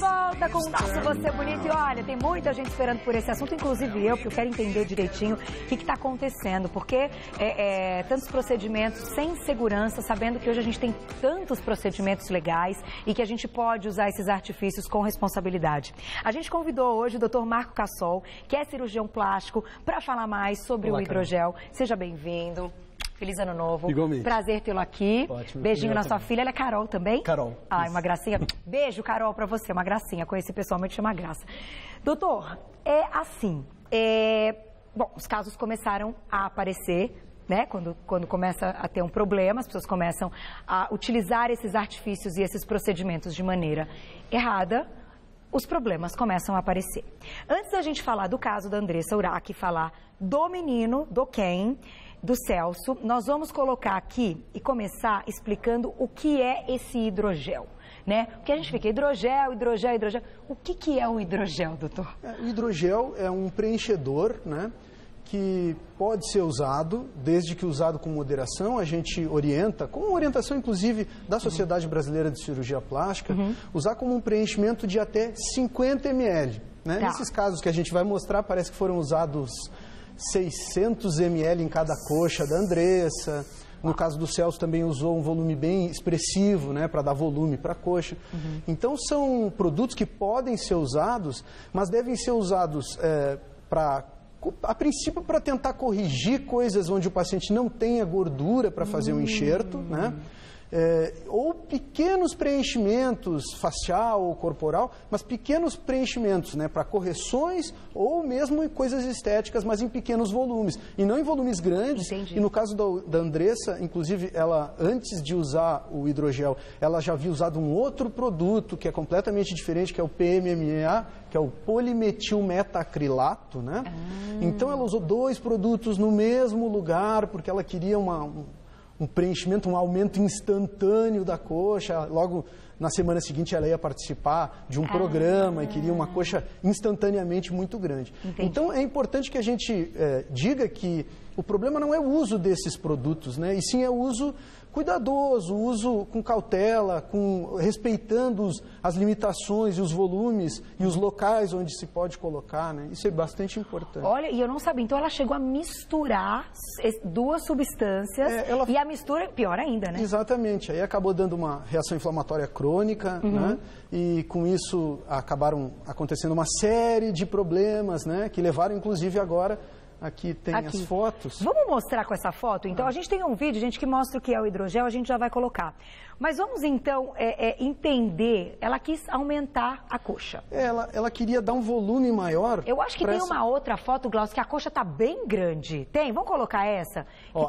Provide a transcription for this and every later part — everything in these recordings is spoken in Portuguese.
volta com o nosso Você Bonito. E olha, tem muita gente esperando por esse assunto, inclusive eu, porque eu quero entender direitinho o que está acontecendo. Porque tantos procedimentos sem segurança, sabendo que hoje a gente tem tantos procedimentos legais e que a gente pode usar esses artifícios com responsabilidade. A gente convidou hoje o Dr. Marco Cassol, que é cirurgião plástico, para falar mais sobre o hidrogel. Seja bem-vindo. Feliz Ano Novo. Igualmente. Prazer tê-lo aqui. Ótimo. Beijinho na sua filha. Ela é Carol também? Carol. Ai, uma gracinha. Beijo, Carol, pra você. Uma gracinha. Conheci pessoalmente, chama graça. Doutor, é assim. Bom, os casos começaram a aparecer, né? Quando começa a ter um problema, as pessoas começam a utilizar esses artifícios e esses procedimentos de maneira errada. Os problemas começam a aparecer. Antes da gente falar do caso da Andressa Urach, falar do menino, do Ken, do Celso, nós vamos colocar aqui e começar explicando o que é esse hidrogel, né? Porque a gente fica hidrogel. O que é o hidrogel, doutor? O hidrogel é um preenchedor, né, que pode ser usado, desde que usado com moderação. A gente orienta, com orientação inclusive da Sociedade Brasileira de Cirurgia Plástica, usar como um preenchimento de até 50 ml. Né? Tá. Nesses casos que a gente vai mostrar, parece que foram usados 600 ml em cada coxa da Andressa. No caso do Celso também usou um volume bem expressivo, né, para dar volume para a coxa. Então são produtos que podem ser usados, mas devem ser usados a princípio para tentar corrigir coisas onde o paciente não tenha gordura para fazer um enxerto, né? Ou pequenos preenchimentos facial ou corporal, mas pequenos preenchimentos, né, para correções ou mesmo em coisas estéticas, mas em pequenos volumes, e não em volumes grandes. Entendi. E no caso da Andressa, inclusive, ela, antes de usar o hidrogel, ela já havia usado um outro produto que é completamente diferente, que é o PMMA, que é o polimetilmetacrilato, né? Então ela usou 2 produtos no mesmo lugar, porque ela queria um preenchimento, um aumento instantâneo da coxa. Logo na semana seguinte ela ia participar de um programa e queria uma coxa instantaneamente muito grande. Entendi. Então é importante que a gente diga que o problema não é o uso desses produtos, né? E sim é o uso cuidadoso, o uso com cautela, respeitando as limitações e os volumes e os locais onde se pode colocar, né? Isso é bastante importante. Olha, e eu não sabia, então ela chegou a misturar 2 substâncias e a mistura, pior ainda, né? Exatamente, aí acabou dando uma reação inflamatória crônica, né? E com isso acabaram acontecendo uma série de problemas, né? Que levaram inclusive agora. Aqui tem as fotos. Vamos mostrar com essa foto? Então, a gente tem um vídeo, gente, que mostra o que é o hidrogel, a gente já vai colocar. Mas vamos, então, entender. Ela quis aumentar a coxa. Ela queria dar um volume maior. Eu acho que tem uma outra foto, Glaucio, que a coxa está bem grande. Tem? Vamos colocar essa? Ó,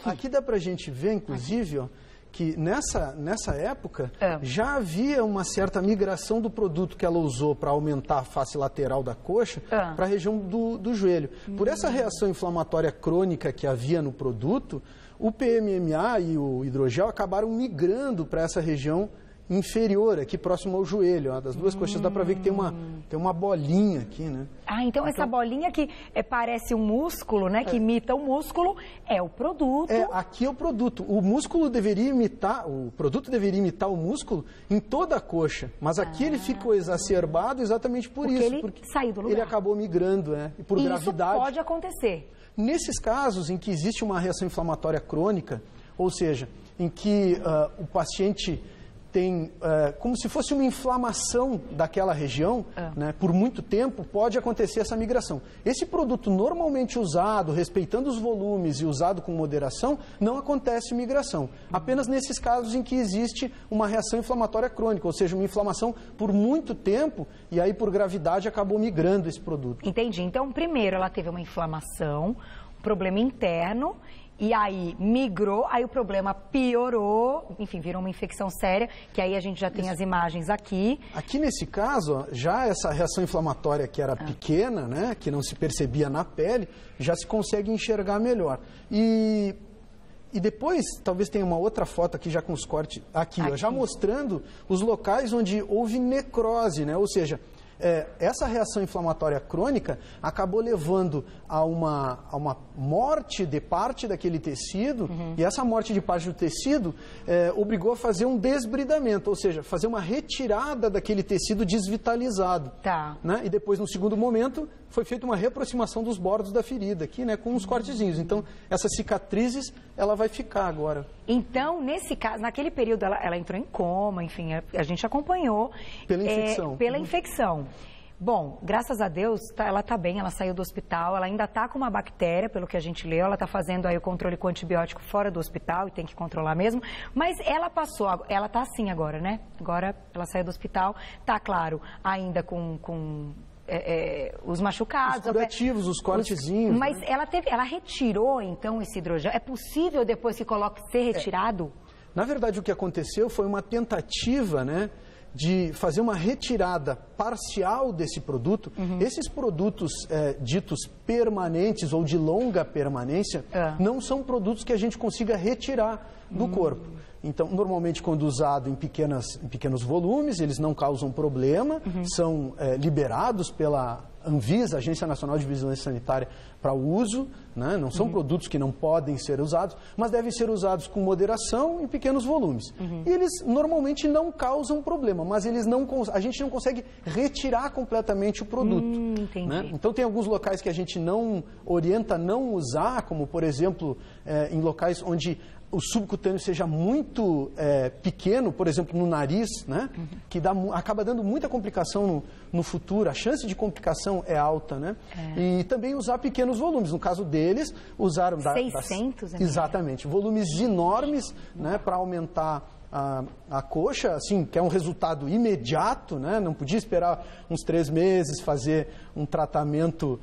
aqui dá pra gente ver, inclusive, ó, que nessa época já havia uma certa migração do produto que ela usou para aumentar a face lateral da coxa para a região do joelho. Por essa reação inflamatória crônica que havia no produto, o PMMA e o hidrogel acabaram migrando para essa região inferior, aqui próximo ao joelho. Ó, das 2 coxas dá para ver que tem uma bolinha aqui, né? Então essa bolinha que parece um músculo, né? Que imita o músculo, é o produto. Aqui é o produto. O músculo deveria imitar, o produto deveria imitar o músculo em toda a coxa, mas aqui ele ficou exacerbado exatamente porque saiu do lugar. Ele acabou migrando, e por gravidade. Isso pode acontecer. Nesses casos em que existe uma reação inflamatória crônica, ou seja, em que o paciente tem como se fosse uma inflamação daquela região, né, por muito tempo, pode acontecer essa migração. Esse produto normalmente usado, respeitando os volumes e usado com moderação, não acontece migração. Apenas nesses casos em que existe uma reação inflamatória crônica, ou seja, uma inflamação por muito tempo e aí por gravidade acabou migrando esse produto. Entendi. Então, primeiro ela teve uma inflamação, um problema interno, e aí migrou, aí o problema piorou, enfim, virou uma infecção séria, que aí a gente já tem as imagens aqui. Aqui nesse caso, já essa reação inflamatória que era pequena, né, que não se percebia na pele, já se consegue enxergar melhor. E depois, talvez tenha uma outra foto aqui já com os cortes, aqui. Ó, já mostrando os locais onde houve necrose, né, ou seja, essa reação inflamatória crônica acabou levando a uma morte de parte daquele tecido, e essa morte de parte do tecido obrigou a fazer um desbridamento, ou seja, fazer uma retirada daquele tecido desvitalizado. Tá. Né? E depois, no segundo momento, foi feita uma reaproximação dos bordos da ferida aqui, né, com uns cortezinhos. Então, essas cicatrizes, ela vai ficar agora. Então, nesse caso, naquele período, ela entrou em coma, enfim, a gente acompanhou. Pela infecção. Pela infecção. Bom, graças a Deus, ela está bem, ela saiu do hospital, ela ainda está com uma bactéria, pelo que a gente leu, ela está fazendo aí o controle com antibiótico fora do hospital e tem que controlar mesmo, mas ela passou, ela está assim agora, né? Agora ela saiu do hospital, está, claro, ainda com os machucados. Os curativos, os cortezinhos. Mas né? ela retirou, então, esse hidrogel. É possível, depois que coloca, ser retirado? Na verdade, o que aconteceu foi uma tentativa, né, de fazer uma retirada parcial desse produto. Esses produtos ditos permanentes ou de longa permanência não são produtos que a gente consiga retirar do corpo. Então, normalmente, quando usado em pequenos volumes, eles não causam problema, são liberados pela Anvisa, Agência Nacional de Vigilância Sanitária, para uso, né? Não são produtos que não podem ser usados, mas devem ser usados com moderação em pequenos volumes. E eles normalmente não causam problema, mas a gente não consegue retirar completamente o produto. Entendi. Né? Então tem alguns locais que a gente não orienta a não usar, como por exemplo, em locais onde o subcutâneo seja muito pequeno, por exemplo, no nariz, né? Que acaba dando muita complicação no futuro, a chance de complicação é alta, né? E também usar pequenos volumes. No caso deles, usaram... 600 ml. Exatamente, volumes enormes, né? Para aumentar a coxa, assim, que é um resultado imediato, né? Não podia esperar uns 3 meses, fazer um tratamento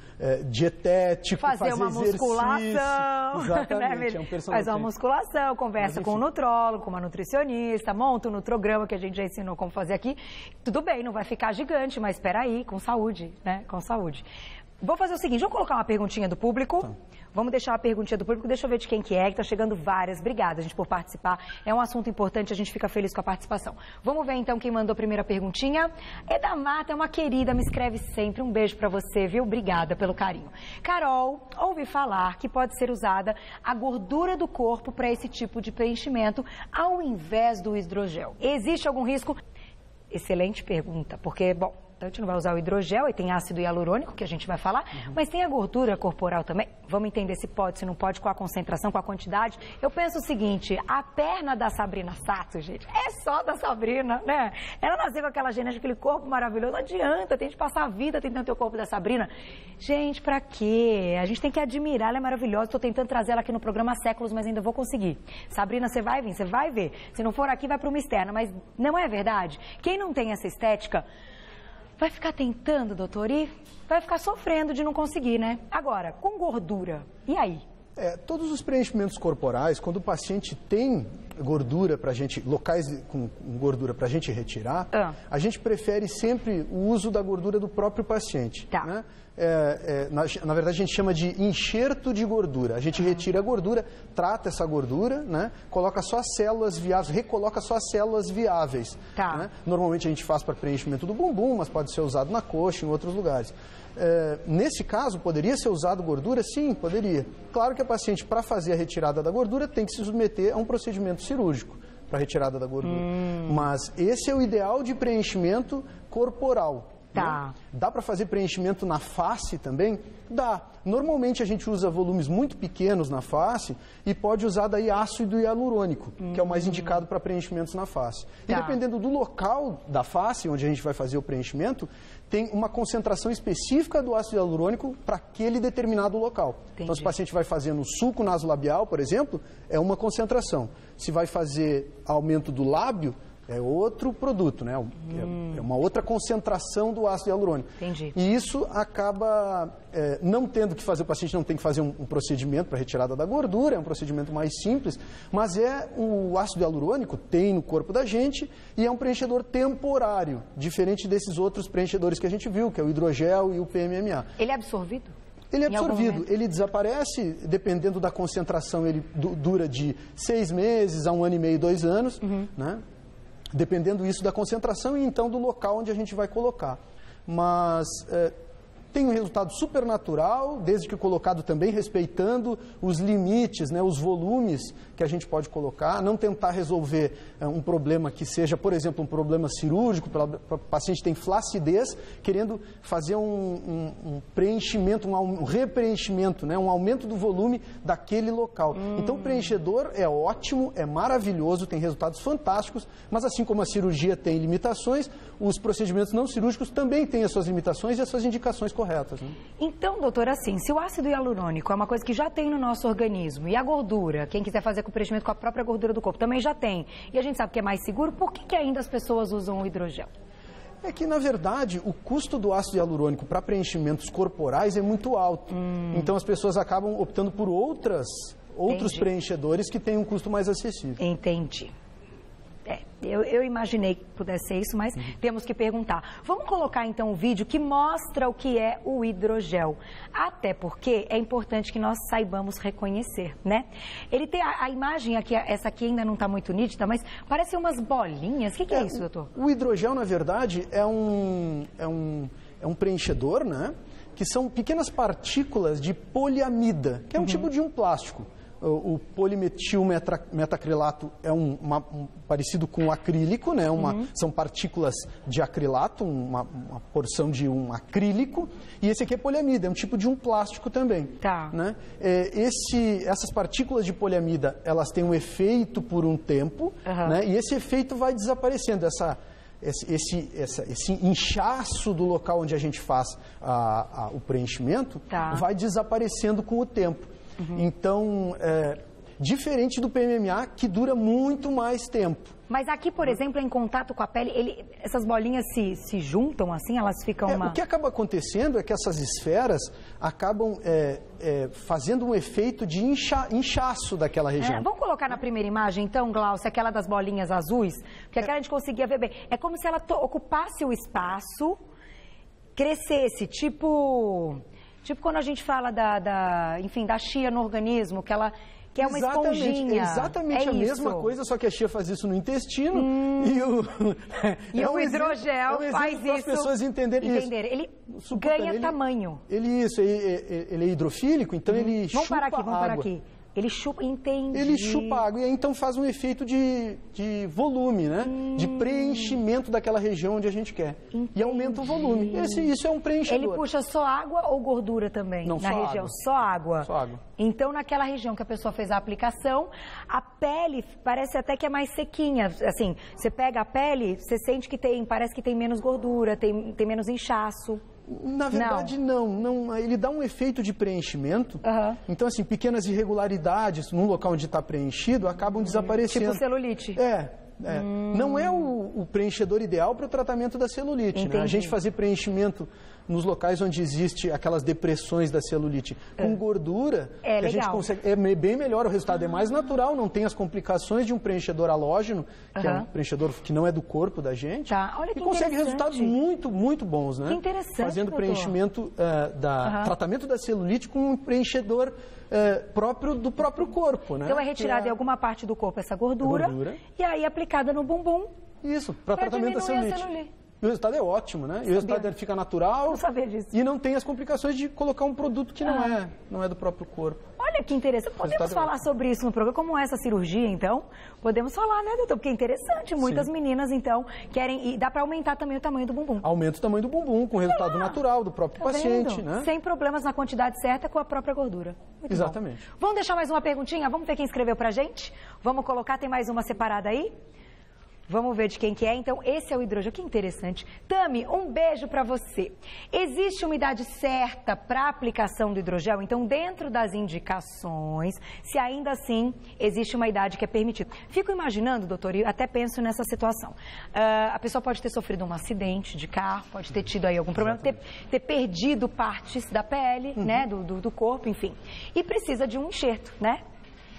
dietético, fazer uma musculação. Exatamente, né? é um personal Faz uma musculação, conversa com um nutrólogo, com uma nutricionista, monta um nutrograma que a gente já ensinou como fazer aqui. Tudo bem, não vai ficar gigante, mas espera aí, com saúde, né? Com saúde. Vou fazer o seguinte, vamos colocar uma perguntinha do público. Tá. Vamos deixar uma perguntinha do público, deixa eu ver de quem que é, que tá chegando várias. Obrigada, gente, por participar. É um assunto importante, a gente fica feliz com a participação. Vamos ver, então, quem mandou a primeira perguntinha. É da Marta, é uma querida, me escreve sempre. Um beijo pra você, viu? Obrigada pelo carinho. Carol, ouvi falar que pode ser usada a gordura do corpo para esse tipo de preenchimento, ao invés do hidrogel. Existe algum risco? Excelente pergunta, porque, bom... Então, a gente não vai usar o hidrogel, e tem ácido hialurônico, que a gente vai falar, mas tem a gordura corporal também. Vamos entender se pode, se não pode, com a concentração, com a quantidade. Eu penso o seguinte, a perna da Sabrina Sato, gente, é só da Sabrina, né? Ela nasceu com aquela genética, aquele corpo maravilhoso, não adianta, tem de passar a vida tentando ter o corpo da Sabrina. Gente, pra quê? A gente tem que admirar, ela é maravilhosa, estou tentando trazer ela aqui no programa há séculos, mas ainda vou conseguir. Sabrina, você vai vir, você vai ver. Se não for aqui, vai para uma externa, mas não é verdade? Quem não tem essa estética... vai ficar tentando, doutor, e vai ficar sofrendo de não conseguir, né? Agora, com gordura, e aí? Todos os preenchimentos corporais, quando o paciente tem gordura pra gente, locais com gordura pra gente retirar, a gente prefere sempre o uso da gordura do próprio paciente. Tá. Né? Na verdade, a gente chama de enxerto de gordura. A gente retira a gordura, trata essa gordura, né? Coloca só as células viáveis, recoloca só as células viáveis. Tá. Né? Normalmente a gente faz para preenchimento do bumbum, mas pode ser usado na coxa, em outros lugares. Nesse caso, poderia ser usado gordura? Sim, poderia. Claro que a paciente, para fazer a retirada da gordura, tem que se submeter a um procedimento cirúrgico para retirada da gordura. Mas esse é o ideal de preenchimento corporal. Tá. Né? Dá para fazer preenchimento na face também? Dá. Normalmente a gente usa volumes muito pequenos na face e pode usar daí ácido hialurônico, que é o mais indicado para preenchimentos na face. Tá. E dependendo do local da face onde a gente vai fazer o preenchimento, tem uma concentração específica do ácido hialurônico para aquele determinado local. Entendi. Então, se o paciente vai fazer no sulco nasolabial, por exemplo, é uma concentração. Se vai fazer aumento do lábio, é outro produto, né? É uma outra concentração do ácido hialurônico. Entendi. E isso acaba não tendo que fazer, o paciente não tem que fazer um procedimento para retirada da gordura, é um procedimento mais simples, mas o ácido hialurônico tem no corpo da gente e é um preenchedor temporário, diferente desses outros preenchedores que a gente viu, que é o hidrogel e o PMMA. Ele é absorvido? Ele é absorvido, ele desaparece, dependendo da concentração, ele dura de 6 meses a 1 ano e meio, 2 anos, né? Dependendo isso da concentração e então do local onde a gente vai colocar. mas tem um resultado super natural, desde que colocado também respeitando os limites, né, os volumes que a gente pode colocar, não tentar resolver um problema que seja, por exemplo, um problema cirúrgico, o paciente tem flacidez, querendo fazer um preenchimento, um repreenchimento, né, um aumento do volume daquele local. Então o preenchedor é ótimo, é maravilhoso, tem resultados fantásticos, mas assim como a cirurgia tem limitações, os procedimentos não cirúrgicos também têm as suas limitações e as suas indicações corretas. Né? Então, doutor, assim, se o ácido hialurônico é uma coisa que já tem no nosso organismo, e a gordura, quem quiser fazer com o preenchimento com a própria gordura do corpo, também já tem, e a gente sabe que é mais seguro, por que ainda as pessoas usam o hidrogel? É que, na verdade, o custo do ácido hialurônico para preenchimentos corporais é muito alto. Então, as pessoas acabam optando por outros preenchedores que têm um custo mais acessível. Entendi. Eu imaginei que pudesse ser isso, mas temos que perguntar. Vamos colocar então um vídeo que mostra o que é o hidrogel. Até porque é importante que nós saibamos reconhecer, né? Ele tem a imagem aqui, essa aqui ainda não está muito nítida, mas parecem umas bolinhas. O que é isso, doutor? O hidrogel, na verdade, é um preenchedor, né? Que são pequenas partículas de poliamida, que é um tipo de um plástico. O polimetilmetacrilato é parecido com o acrílico, né? São partículas de acrilato, uma porção de um acrílico, e esse aqui é poliamida, é um tipo de um plástico também. Tá. Né? Essas partículas de poliamida, elas têm um efeito por um tempo, né? E esse efeito vai desaparecendo, esse inchaço do local onde a gente faz o preenchimento vai desaparecendo com o tempo. Então, diferente do PMMA, que dura muito mais tempo. Mas aqui, por exemplo, em contato com a pele, essas bolinhas se juntam assim, elas ficam O que acaba acontecendo é que essas esferas acabam fazendo um efeito de inchaço daquela região. Vamos colocar na primeira imagem, então, Glaucia, aquela das bolinhas azuis, porque aquela a gente conseguia ver bem. É como se ela ocupasse o espaço, crescesse, tipo quando a gente fala da chia no organismo, que é uma esponjinha. Exatamente a mesma coisa, só que a chia faz isso no intestino e o hidrogel faz isso. Para as pessoas entenderem isso. Ele ganha tamanho. Ele é hidrofílico, então ele chupa água. Vamos parar aqui. Ele chupa, entendi. Ele chupa água e aí, então faz um efeito de volume, né? De preenchimento daquela região onde a gente quer. Entendi. E aumenta o volume. Isso é um preenchedor. Ele puxa só água ou gordura também? Não, na só região? Água. Só água. Só água. Então, naquela região que a pessoa fez a aplicação, a pele parece até que é mais sequinha. Assim, você pega a pele, você sente que parece que tem menos gordura, tem menos inchaço. Na verdade, não. Ele dá um efeito de preenchimento. Então, assim, pequenas irregularidades no local onde está preenchido acabam desaparecendo. Tipo celulite. Não é o preenchedor ideal para o tratamento da celulite. Né? A gente fazer preenchimento nos locais onde existe aquelas depressões da celulite com gordura, a gente consegue, é bem melhor, o resultado é mais natural, não tem as complicações de um preenchedor halógeno, que é um preenchedor que não é do corpo da gente, Olha que e consegue resultados muito, muito bons, né? Que interessante, fazendo preenchimento tratamento da celulite com um preenchedor do próprio corpo, né? Então é retirada em alguma parte do corpo essa gordura. E aí aplicada no bumbum. Isso, para tratamento da celulite. E o resultado é ótimo, né? E o resultado fica natural. Não sabia disso. E não tem as complicações de colocar um produto que não é do próprio corpo. Olha que interessante. Podemos falar sobre isso no programa, como essa cirurgia, então? Podemos falar, né, doutor? Porque é interessante. Muitas meninas, então, querem... E dá para aumentar também o tamanho do bumbum. Aumenta o tamanho do bumbum, com o resultado natural do próprio paciente, né? Sem problemas na quantidade certa com a própria gordura. Muito Exatamente. Bom. Vamos deixar mais uma perguntinha? Vamos ver quem escreveu pra gente? Vamos colocar, tem mais uma separada aí? Vamos ver de quem que é. Então, esse é o hidrogel. Que interessante. Tami, um beijo para você. Existe uma idade certa para a aplicação do hidrogel? Então, dentro das indicações, se ainda assim existe uma idade que é permitida. Fico imaginando, doutor, e até penso nessa situação. A pessoa pode ter sofrido um acidente de carro, pode ter tido aí algum problema, ter perdido partes da pele, né, do corpo, enfim. E precisa de um enxerto, né,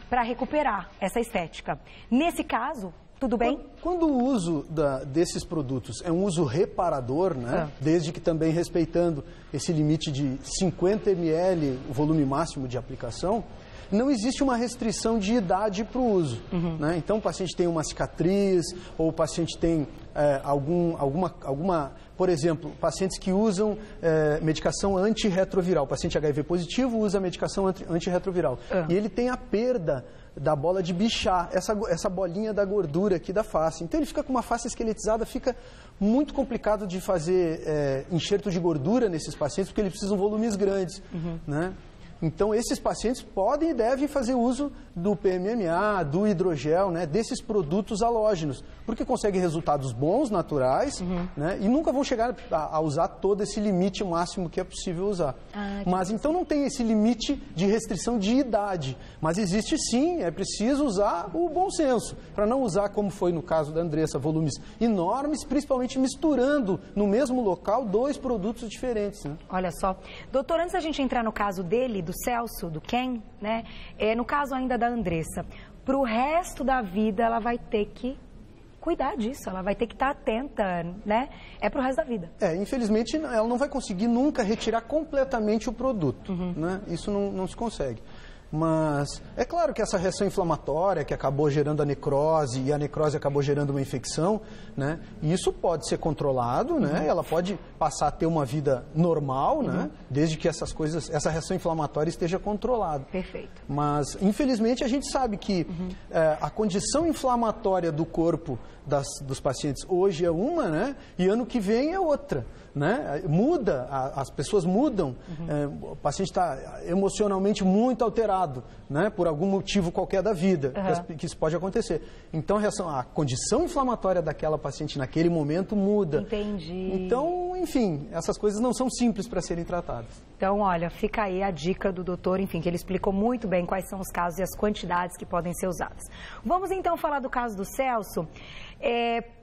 para recuperar essa estética. Nesse caso... Tudo bem? Quando o uso desses produtos é um uso reparador, né? Desde que também respeitando esse limite de 50 ml, o volume máximo de aplicação, não existe uma restrição de idade para o uso. Né? Então, o paciente tem uma cicatriz, ou o paciente tem alguma... Por exemplo, pacientes que usam medicação antirretroviral. O paciente HIV positivo usa medicação antirretroviral. E ele tem a perda da bola de Bichat, essa bolinha da gordura aqui da face. Então, ele fica com uma face esqueletizada, fica muito complicado de fazer enxerto de gordura nesses pacientes, porque eles precisam de volumes grandes, né? Então, esses pacientes podem e devem fazer uso do PMMA, do hidrogel, né, desses produtos halógenos, porque conseguem resultados bons, naturais, né, e nunca vão chegar a usar todo esse limite máximo que é possível usar. Mas, então, não tem esse limite de restrição de idade. Mas existe, sim, é preciso usar o bom senso, para não usar, como foi no caso da Andressa, volumes enormes, principalmente misturando no mesmo local 2 produtos diferentes. Né? Olha só. Doutor, antes da gente entrar no caso dele, do Celso, do Ken, né? No caso ainda da Andressa, para o resto da vida ela vai ter que cuidar disso, ela vai ter que estar atenta, né? É para o resto da vida. Infelizmente ela não vai conseguir nunca retirar completamente o produto, né? Isso não se consegue. Mas é claro que essa reação inflamatória que acabou gerando a necrose e a necrose acabou gerando uma infecção, né? Isso pode ser controlado, né? Ela pode passar a ter uma vida normal, né? Desde que essa reação inflamatória esteja controlada. Perfeito. Mas infelizmente a gente sabe que a condição inflamatória do corpo dos pacientes hoje é uma, né? E ano que vem é outra. Né? Muda, as pessoas mudam, o paciente está emocionalmente muito alterado, né? Por algum motivo qualquer da vida, que isso pode acontecer. Então, a condição inflamatória daquela paciente naquele momento muda. Entendi. Então, enfim, essas coisas não são simples para serem tratadas. Então, olha, fica aí a dica do doutor, enfim, que ele explicou muito bem quais são os casos e as quantidades que podem ser usadas. Vamos então falar do caso do Celso,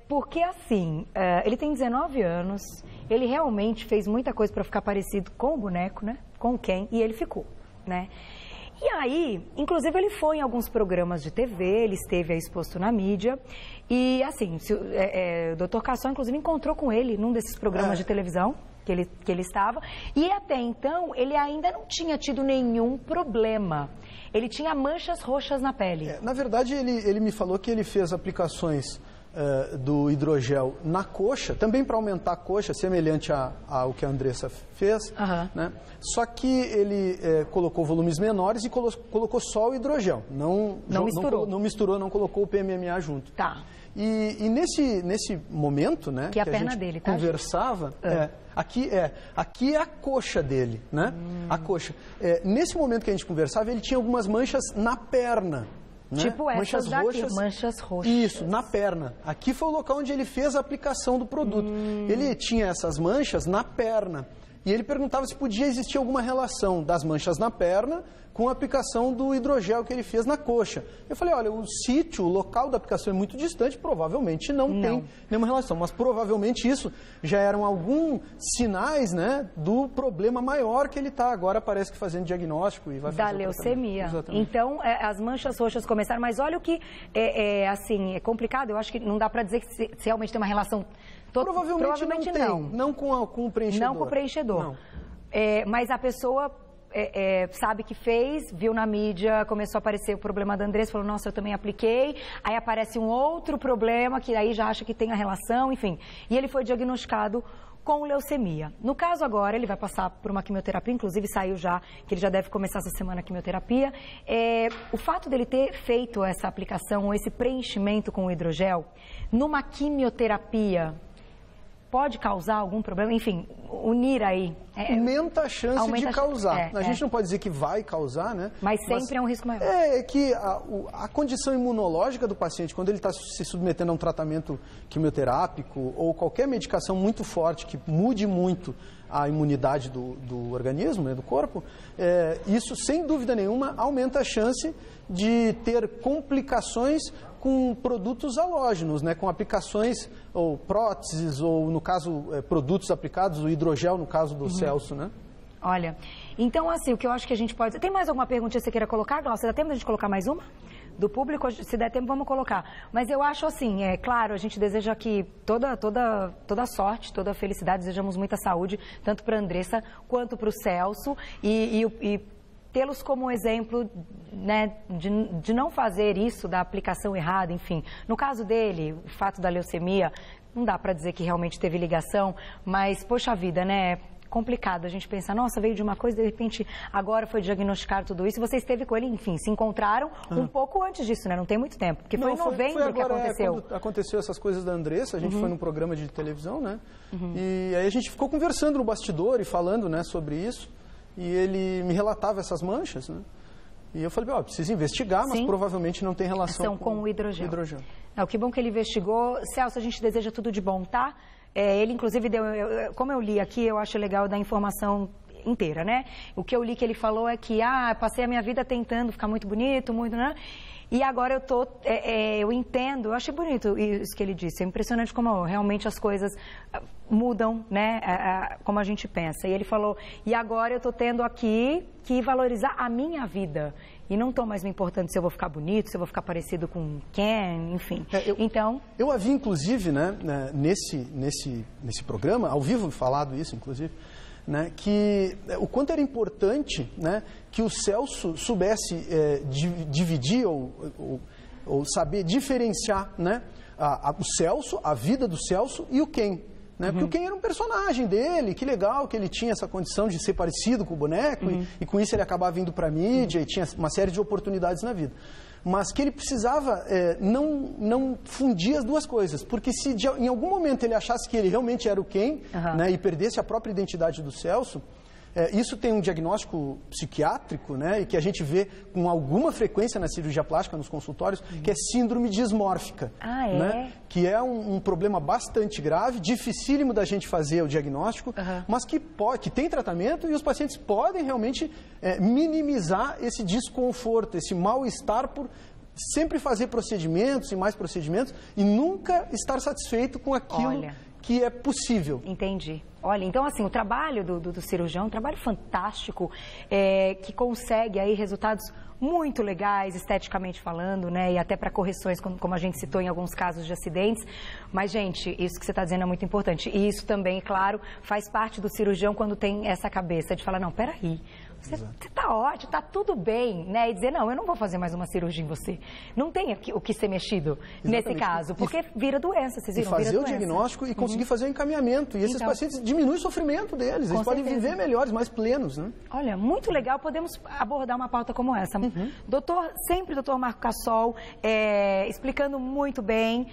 porque assim, ele tem 19 anos, ele realmente fez muita coisa para ficar parecido com o boneco, né? Com o Ken, e ele ficou, né? E aí, inclusive, ele foi em alguns programas de TV, ele esteve aí exposto na mídia, e assim, o doutor Cassol, inclusive, encontrou com ele num desses programas de televisão que ele estava, e até então ele ainda não tinha tido nenhum problema. Ele tinha manchas roxas na pele. Na verdade, ele me falou que ele fez aplicações do hidrogel na coxa, também para aumentar a coxa, semelhante ao que a Andressa fez, né? Só que ele colocou volumes menores e colocou só o hidrogel, não misturou, não colocou o PMMA junto. Tá. E nesse momento, né, que a perna dele, tá, conversava, aqui é a coxa dele, né? A coxa. Nesse momento que a gente conversava, ele tinha algumas manchas na perna. Né? Tipo essas daqui, manchas roxas. Isso, na perna. Aqui foi o local onde ele fez a aplicação do produto. Ele tinha essas manchas na perna. E ele perguntava se podia existir alguma relação das manchas na perna com a aplicação do hidrogel que ele fez na coxa. Eu falei, olha, o sítio, o local da aplicação é muito distante, provavelmente não tem nenhuma relação. Mas provavelmente isso já eram alguns sinais, né, do problema maior que ele está agora, parece que fazendo diagnóstico e vai fazer da leucemia. Exatamente. Então, as manchas roxas começaram, mas olha o que assim, é complicado, eu acho que não dá para dizer que se realmente tem uma relação... Provavelmente não. Não com o preenchedor. Não com o preenchedor. Não. Mas a pessoa sabe que fez, viu na mídia, começou a aparecer o problema da Andressa, falou, nossa, eu também apliquei. Aí aparece um outro problema, que aí já acha que tem a relação, enfim. E ele foi diagnosticado com leucemia. No caso agora, ele vai passar por uma quimioterapia, inclusive saiu já, que ele já deve começar essa semana a quimioterapia. O fato dele ter feito essa aplicação, ou esse preenchimento com o hidrogel, numa quimioterapia, pode causar algum problema? Enfim, unir aí... aumenta a chance de causar. A gente não pode dizer que vai causar, né? Mas sempre é um risco maior. É que a condição imunológica do paciente, quando ele está se submetendo a um tratamento quimioterápico ou qualquer medicação muito forte que mude muito a imunidade do organismo, né, do corpo, isso, sem dúvida nenhuma, aumenta a chance de ter complicações com produtos halógenos, né, com aplicações ou próteses, ou no caso, produtos aplicados, o hidrogel, no caso do Celso, né? Olha, então assim, o que eu acho que a gente pode... Tem mais alguma pergunta que você queira colocar, Glaucia? Dá tempo da gente colocar mais uma? Do público, se der tempo, vamos colocar. Mas eu acho assim, claro, a gente deseja aqui toda sorte, toda felicidade, desejamos muita saúde, tanto para a Andressa quanto para o Celso, e tê-los como exemplo, né, de não fazer isso, da aplicação errada, enfim. No caso dele, o fato da leucemia, não dá para dizer que realmente teve ligação, mas, poxa vida, né? Complicado a gente pensar, nossa, veio de uma coisa, de repente agora foi diagnosticado tudo isso. Você esteve com ele, enfim, se encontraram um pouco antes disso, né? Não tem muito tempo, porque foi em novembro foi agora, que aconteceu. Quando aconteceu essas coisas da Andressa, a gente foi num programa de televisão, né? E aí a gente ficou conversando no bastidor e falando, né, sobre isso. E ele me relatava essas manchas, né? E eu falei, preciso investigar, mas provavelmente não tem relação com o hidrogel. Não, que bom que ele investigou. Celso, a gente deseja tudo de bom, tá? Ele, inclusive, deu... como eu li aqui, eu acho legal dar informação inteira, né? O que eu li que ele falou é que, passei a minha vida tentando ficar muito bonito, muito, né? E agora eu entendo, eu achei bonito isso que ele disse. É impressionante como realmente as coisas mudam, né? Como a gente pensa. E ele falou, e agora eu estou tendo aqui que valorizar a minha vida. E não estou mais me importando se eu vou ficar bonito, se eu vou ficar parecido com quem, enfim. Então... Eu havia, inclusive, né, nesse programa, ao vivo falado isso, inclusive, né, que o quanto era importante, né, que o Celso soubesse dividir ou saber diferenciar, né, o Celso, a vida do Celso e o Ken. Né? Porque o Ken era um personagem dele, que legal que ele tinha essa condição de ser parecido com o boneco e com isso ele acabava indo para a mídia e tinha uma série de oportunidades na vida. Mas que ele precisava não fundir as duas coisas, porque se em algum momento ele achasse que ele realmente era o Ken, né, e perdesse a própria identidade do Celso, isso tem um diagnóstico psiquiátrico, né, e que a gente vê com alguma frequência na cirurgia plástica, nos consultórios, que é síndrome dismórfica. Né, que é um problema bastante grave, dificílimo da gente fazer o diagnóstico, mas que tem tratamento e os pacientes podem realmente minimizar esse desconforto, esse mal-estar por sempre fazer procedimentos e mais procedimentos e nunca estar satisfeito com aquilo que é possível. Entendi. Olha, então assim, o trabalho do cirurgião é um trabalho fantástico, que consegue aí resultados muito legais, esteticamente falando, né, e até para correções, como a gente citou em alguns casos de acidentes. Mas, gente, isso que você está dizendo é muito importante. E isso também, claro, faz parte do cirurgião quando tem essa cabeça de falar, não, peraí, você está ótimo, está tudo bem, né? E dizer, não, eu não vou fazer mais uma cirurgia em você. Não tem o que ser mexido nesse caso, porque vira doença, vocês viram? E fazer o diagnóstico e conseguir fazer o encaminhamento. E esses pacientes diminuem o sofrimento deles, eles podem viver melhores, mais plenos, né? Olha, muito legal, podemos abordar uma pauta como essa. Doutor Marco Cassol, explicando muito bem,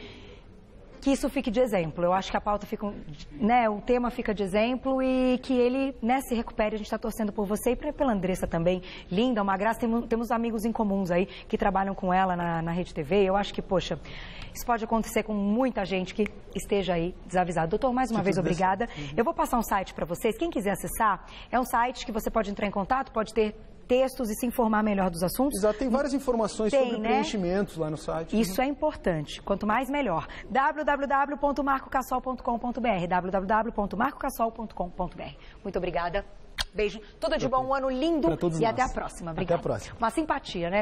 que isso fique de exemplo. Eu acho que a pauta fica, né, o tema fica de exemplo e que ele, né, se recupere. A gente está torcendo por você e pela Andressa também. Linda, uma graça. Temos amigos em comuns aí que trabalham com ela na Rede TV. Eu acho que, poxa, isso pode acontecer com muita gente que esteja aí desavisado. Doutor, mais uma vez, obrigada. Eu vou passar um site para vocês. Quem quiser acessar, é um site que você pode entrar em contato, pode ter textos e se informar melhor dos assuntos. Exato, tem várias informações sobre preenchimentos lá no site. Isso é importante, quanto mais melhor. www.marcocassol.com.br www.marcocassol.com.br. Muito obrigada. Beijo. Tudo de bom, um ano lindo e até a próxima. Obrigada. Até a próxima. Uma simpatia, né?